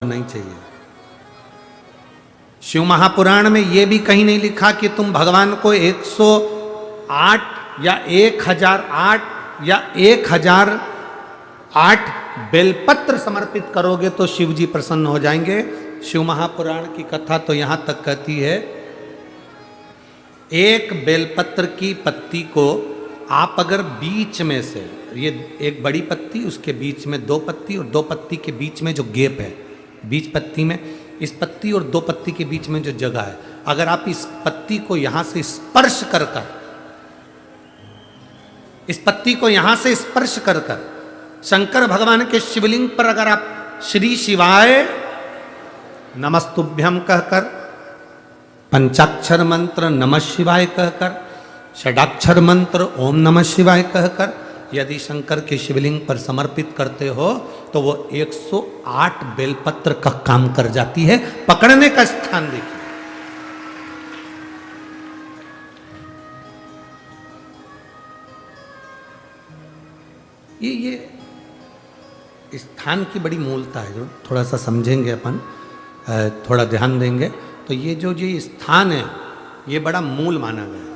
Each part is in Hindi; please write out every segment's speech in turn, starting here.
नहीं चाहिए। शिव महापुराण में यह भी कहीं नहीं लिखा कि तुम भगवान को 108 या 1008 या 1008 बेलपत्र समर्पित करोगे तो शिव जी प्रसन्न हो जाएंगे। शिव महापुराण की कथा तो यहां तक कहती है, एक बेलपत्र की पत्ती को आप अगर बीच में से, ये एक बड़ी पत्ती, उसके बीच में 2 पत्ती और 2 पत्ती के बीच में जो गैप है, बीच पत्ती में, इस पत्ती और 2 पत्ती के बीच में जो जगह है, अगर आप इस पत्ती को यहां से स्पर्श कर कर, इस पत्ती को यहां से स्पर्श कर कर शंकर भगवान के शिवलिंग पर अगर आप श्री शिवाय नमस्तुभ्यम कहकर, पंचाक्षर मंत्र नमः शिवाय कहकर, षडाक्षर मंत्र ओम नमः शिवाय कहकर यदि शंकर के शिवलिंग पर समर्पित करते हो तो वो 108 बेलपत्र का काम कर जाती है। पकड़ने का स्थान देखिए, ये स्थान की बड़ी मूलता है, जो थोड़ा सा समझेंगे अपन, थोड़ा ध्यान देंगे तो ये जो स्थान है ये बड़ा मूल माना गया।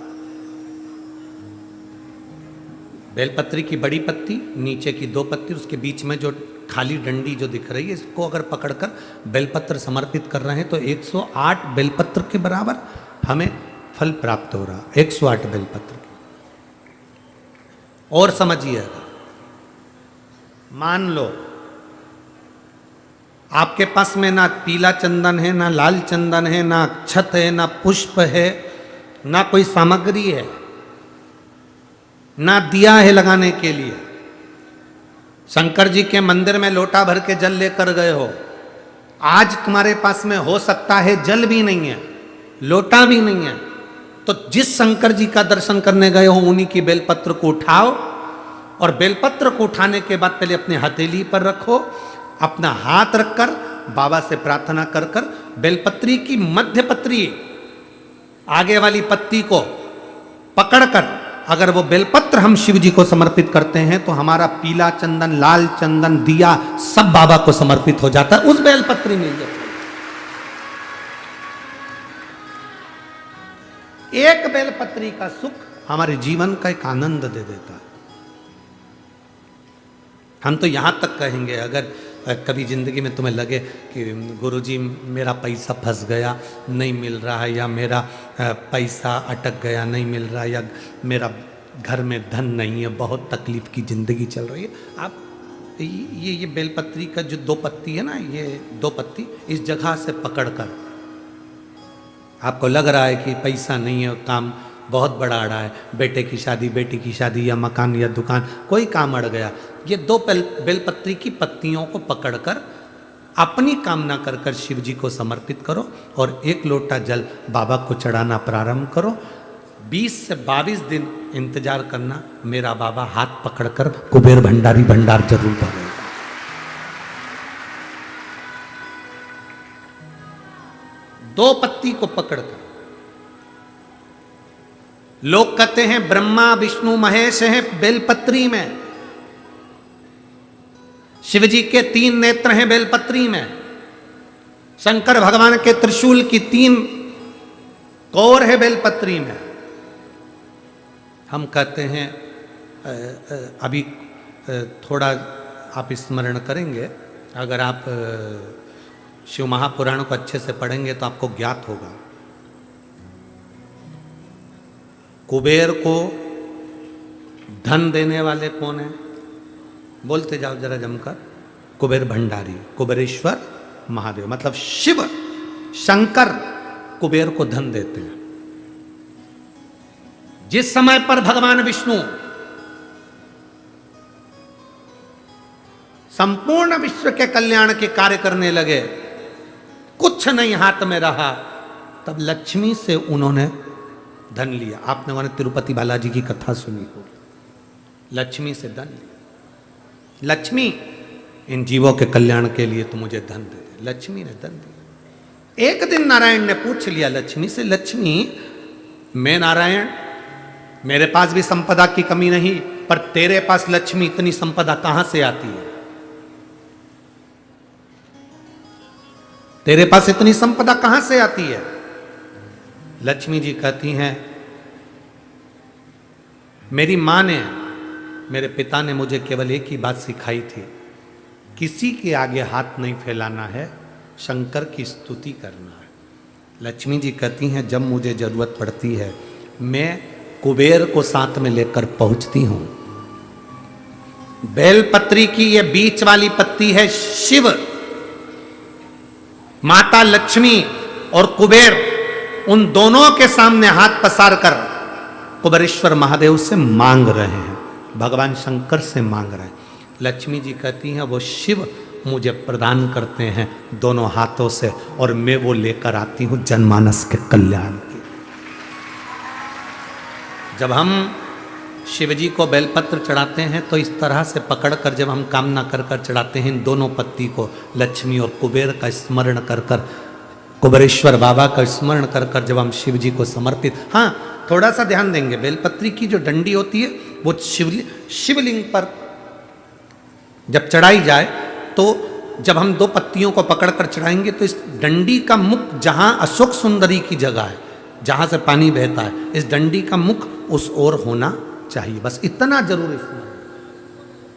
बेलपत्री की बड़ी पत्ती, नीचे की 2 पत्ती, उसके बीच में जो खाली डंडी जो दिख रही है, इसको अगर पकड़कर बेलपत्र समर्पित कर रहे हैं तो 108 बेलपत्र के बराबर हमें फल प्राप्त हो रहा, 108 बेलपत्र। और समझिएगा, मान लो आपके पास में ना पीला चंदन है, ना लाल चंदन है, ना अक्षत है, ना पुष्प है, ना कोई सामग्री है, ना दिया है लगाने के लिए। शंकर जी के मंदिर में लोटा भर के जल लेकर गए हो, आज तुम्हारे पास में हो सकता है जल भी नहीं है, लोटा भी नहीं है, तो जिस शंकर जी का दर्शन करने गए हो उन्हीं की बेलपत्र को उठाओ और बेलपत्र को उठाने के बाद पहले अपने हथेली पर रखो, अपना हाथ रखकर बाबा से प्रार्थना कर कर बेलपत्री की मध्य पत्री, आगे वाली पत्ती को पकड़कर अगर वो बेलपत्र हम शिव जी को समर्पित करते हैं तो हमारा पीला चंदन, लाल चंदन, दिया सब बाबा को समर्पित हो जाता है, उस बेलपत्री मिल जाती है। एक बेलपत्री का सुख हमारे जीवन का एक आनंद दे देता है। हम तो यहां तक कहेंगे, अगर कभी ज़िंदगी में तुम्हें लगे कि गुरुजी मेरा पैसा फंस गया नहीं मिल रहा है, या मेरा पैसा अटक गया नहीं मिल रहा है, या मेरा घर में धन नहीं है, बहुत तकलीफ़ की ज़िंदगी चल रही है, आप ये बेलपत्री का जो 2 पत्ती है ना, ये 2 पत्ती इस जगह से पकड़कर, आपको लग रहा है कि पैसा नहीं है, काम बहुत बड़ा अड़ा है, बेटे की शादी, बेटी की शादी, या मकान या दुकान, कोई काम अड़ गया, ये 2 बेलपत्री की पत्तियों को पकड़कर अपनी कामना कर कर शिव जी को समर्पित करो और 1 लोटा जल बाबा को चढ़ाना प्रारंभ करो। 20 से 22 दिन इंतजार करना, मेरा बाबा हाथ पकड़कर कुबेर भंडारी भंडार जरूर भरेगा। दो पत्ती को पकड़कर, लोग कहते हैं ब्रह्मा विष्णु महेश हैं बेलपत्री में, शिव जी के 3 नेत्र हैं बेलपत्री में, शंकर भगवान के त्रिशूल की 3 कौर है बेलपत्री में। हम कहते हैं अभी थोड़ा आप स्मरण करेंगे, अगर आप शिव महापुराण को अच्छे से पढ़ेंगे तो आपको ज्ञात होगा, कुबेर को धन देने वाले कौन है? बोलते जाओ जरा जमकर, कुबेर भंडारी, कुबेरेश्वर महादेव, मतलब शिव शंकर कुबेर को धन देते हैं। जिस समय पर भगवान विष्णु संपूर्ण विश्व के कल्याण के कार्य करने लगे, कुछ नहीं हाथ में रहा, तब लक्ष्मी से उन्होंने धन लिया। आपने वहां तिरुपति बालाजी की कथा सुनी होगी, लक्ष्मी से धन लिया। लक्ष्मी, इन जीवों के कल्याण के लिए तो मुझे धन दे दे। लक्ष्मी ने धन दिया। एक दिन नारायण ने पूछ लिया लक्ष्मी से, लक्ष्मी मैं नारायण, मेरे पास भी संपदा की कमी नहीं, पर तेरे पास लक्ष्मी इतनी संपदा कहां से आती है? तेरे पास इतनी संपदा कहां से आती है? लक्ष्मी जी कहती हैं, मेरी मां ने, मेरे पिता ने मुझे केवल एक ही बात सिखाई थी, किसी के आगे हाथ नहीं फैलाना है, शंकर की स्तुति करना है। लक्ष्मी जी कहती हैं, जब मुझे जरूरत पड़ती है मैं कुबेर को साथ में लेकर पहुंचती हूं। बेलपत्री की ये बीच वाली पत्ती है शिव, माता लक्ष्मी और कुबेर उन दोनों के सामने हाथ पसार कर कुबेरेश्वर महादेव से मांग रहे हैं, भगवान शंकर से मांग रहे हैं। लक्ष्मी जी कहती हैं, वो शिव मुझे प्रदान करते हैं दोनों हाथों से और मैं वो लेकर आती हूं जनमानस के कल्याण की। जब हम शिव जी को बेलपत्र चढ़ाते हैं तो इस तरह से पकड़कर जब हम कामना कर कर चढ़ाते हैं, इन दोनों पत्ती को लक्ष्मी और कुबेर का स्मरण कर कर, कुबेरेश्वर बाबा का स्मरण कर कर जब हम शिव जी को समर्पित, हाँ थोड़ा सा ध्यान देंगे, बेलपत्री की जो डंडी होती है वो शिवलिंग पर जब चढ़ाई जाए तो जब हम दो पत्तियों को पकड़कर चढ़ाएंगे तो इस डंडी का मुख जहां अशोक सुंदरी की जगह है, जहां से पानी बहता है, इस डंडी का मुख उस ओर होना चाहिए। बस इतना जरूर इसमें,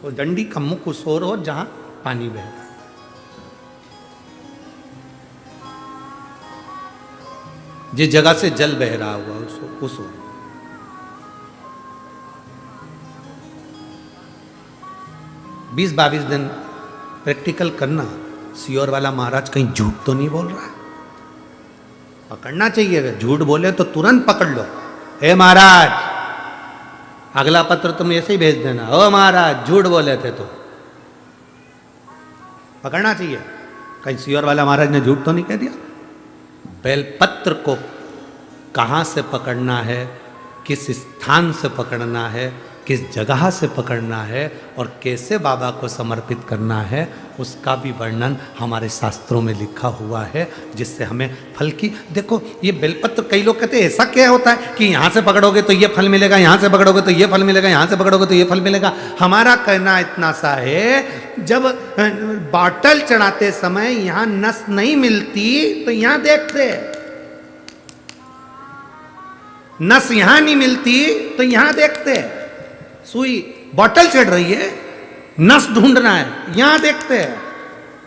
तो डंडी का मुख उस ओर हो जहां पानी बहता है। जिस जगह से जल बह रहा हुआ उस ओर। 20-22 दिन प्रैक्टिकल करना। सियोर वाला महाराज कहीं झूठ तो नहीं बोल रहा है? पकड़ना चाहिए, अगर झूठ बोले तो तुरंत पकड़ लो। हे महाराज, अगला पत्र तुम ऐसे ही भेज देना, ओ महाराज झूठ बोले थे, तो पकड़ना चाहिए, कहीं सियोर वाला महाराज ने झूठ तो नहीं कह दिया। बेलपत्र को कहां से पकड़ना है, किस स्थान से पकड़ना है, किस जगह से पकड़ना है और कैसे बाबा को समर्पित करना है, उसका भी वर्णन हमारे शास्त्रों में लिखा हुआ है, जिससे हमें फल की। देखो ये बेलपत्र, कई लोग कहते हैं ऐसा क्या होता है कि यहाँ से पकड़ोगे तो ये फल मिलेगा, यहाँ से पकड़ोगे तो ये फल मिलेगा, यहाँ से पकड़ोगे तो ये फल मिलेगा। हमारा कहना इतना सा है, जब बॉटल चढ़ाते समय यहाँ नस नहीं मिलती तो यहाँ देखते, नस यहाँ नहीं मिलती तो यहाँ देखते, सुई बॉटल चढ़ रही है, नस ढूंढना है, यहां देखते हैं,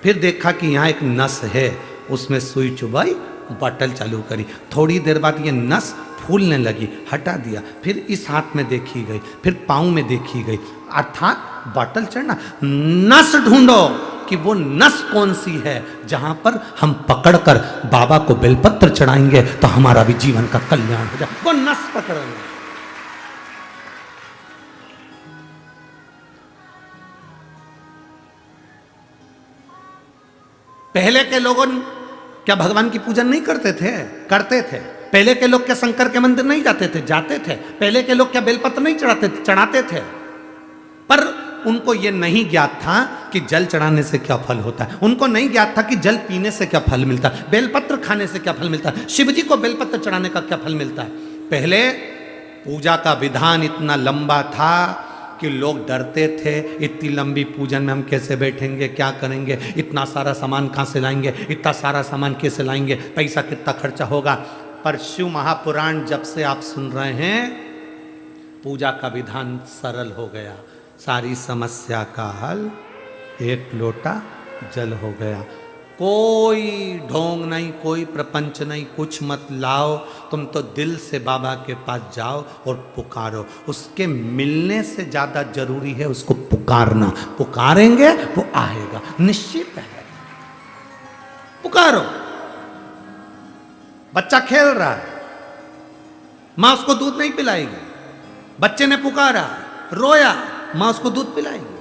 फिर देखा कि यहां एक नस है, उसमें सुई चुभाई, बॉटल चालू करी, थोड़ी देर बाद ये नस फूलने लगी, हटा दिया, फिर इस हाथ में देखी गई, फिर पांव में देखी गई, अर्थात बॉटल चढ़ना। नस ढूंढो कि वो नस कौन सी है जहां पर हम पकड़कर बाबा को बेलपत्र चढ़ाएंगे तो हमारा भी जीवन का कल्याण हो जाए, वो नस पकड़ेंगे। पहले के लोगों क्या भगवान की पूजन नहीं करते थे? करते थे। पहले के लोग क्या शंकर के मंदिर नहीं जाते थे? जाते थे। पहले के लोग क्या बेलपत्र नहीं चढ़ाते थे? पर उनको यह नहीं ज्ञात था कि जल चढ़ाने से क्या फल होता है, उनको नहीं ज्ञात था कि जल पीने से क्या फल मिलता है, बेलपत्र खाने से क्या फल मिलता है, शिव जी को बेलपत्र चढ़ाने का क्या फल मिलता है। पहले पूजा का विधान इतना लंबा था कि लोग डरते थे, इतनी लंबी पूजन में हम कैसे बैठेंगे, क्या करेंगे, इतना सारा सामान कहाँ से लाएंगे, इतना सारा सामान कैसे लाएंगे, पैसा कितना खर्चा होगा। पर शिव महापुराण जब से आप सुन रहे हैं, पूजा का विधान सरल हो गया, सारी समस्या का हल एक लोटा जल हो गया। कोई ढोंग नहीं, कोई प्रपंच नहीं, कुछ मत लाओ, तुम तो दिल से बाबा के पास जाओ और पुकारो। उसके मिलने से ज़्यादा जरूरी है उसको पुकारना। पुकारेंगे वो आएगा, निश्चित है। पुकारो। बच्चा खेल रहा है, माँ उसको दूध नहीं पिलाएगी, बच्चे ने पुकारा, रोया, माँ उसको दूध पिलाएगी।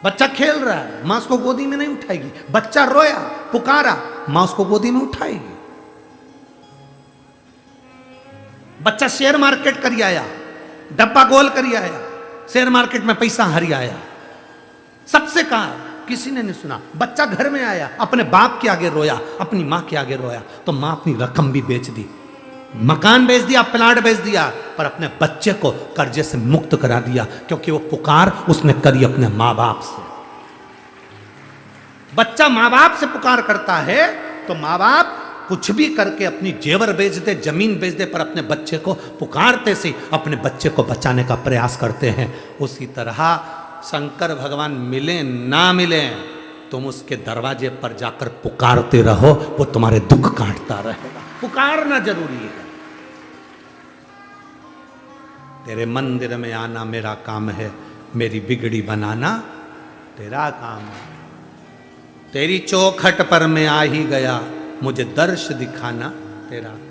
बच्चा खेल रहा है, मां उसको गोदी में नहीं उठाएगी, बच्चा रोया, पुकारा, मां उसको गोदी में उठाएगी। बच्चा शेयर मार्केट करी आया, डब्बा गोल करी आया, शेयर मार्केट में पैसा हरी आया, सबसे कहा, किसी ने नहीं सुना। बच्चा घर में आया, अपने बाप के आगे रोया, अपनी मां के आगे रोया, तो मां अपनी रकम भी बेच दी, मकान बेच दिया, प्लाट बेच दिया, पर अपने बच्चे को कर्जे से मुक्त करा दिया, क्योंकि वो पुकार उसने करी अपने माँ बाप से। बच्चा माँ बाप से पुकार करता है तो माँ बाप कुछ भी करके अपनी जेवर बेच दे, जमीन बेच दे, पर अपने बच्चे को पुकारते से अपने बच्चे को बचाने का प्रयास करते हैं। उसी तरह शंकर भगवान मिले ना मिले, तुम उसके दरवाजे पर जाकर पुकारते रहो, वो तुम्हारे दुख काटता रहेगा। पुकारना जरूरी है। तेरे मंदिर में आना मेरा काम है, मेरी बिगड़ी बनाना तेरा काम है। तेरी चौखट पर मैं आ ही गया, मुझे दर्श दिखाना तेरा